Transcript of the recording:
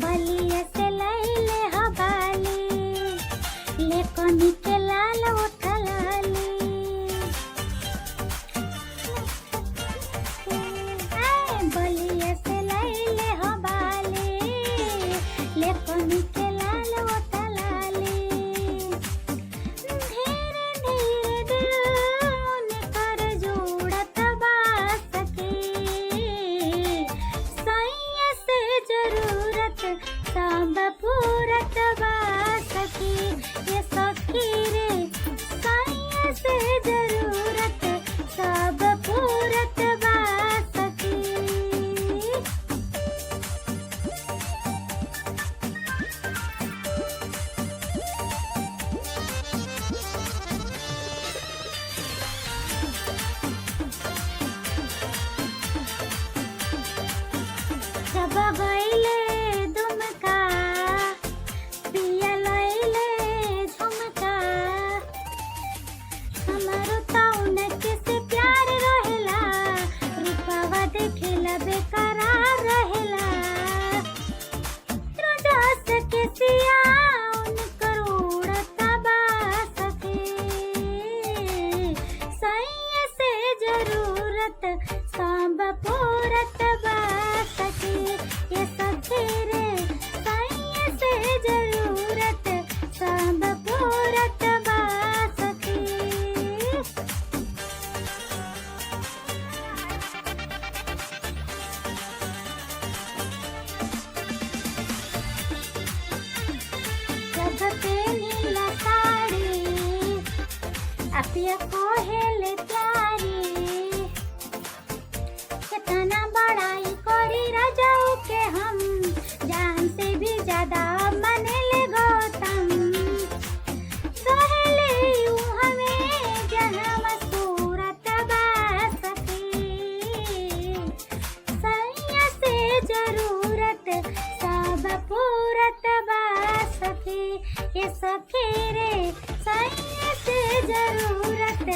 बलिया से लैले हवाली ले कनी के लाल उठलाली बलिया से लैले हवाली ले कनी के लाल उठलाली धीरे धीरे दिल उनकर जोड़त बा सखी सैया से जरूरत सब पूरत बा सखी ये सखी रे सैया से जरूरत सब पूरत बा सखी जब गइले दुमका पिया लइले झुमका हमारो तौन के से प्यार रहेला रूपवा देखेला बेकरार रहेला रोजा के सिया उनकर उड़त बा सखी सैया से जरूरत सब पूरत बा सखी ये सखी रे सैया से जरूरत सब पूरत बा सखी जब पेनीला साड़ी अपिया कोहेले प्यारी कितना बड़ाई करी राजाऊ के हम जान से भी ज्यादा मनेले गौतम सहेले यूं हमें जहाँ सूरत बा सखी सैया से जरूरत सब पूरत बा सखी ये सखी रे सैया से जरूरत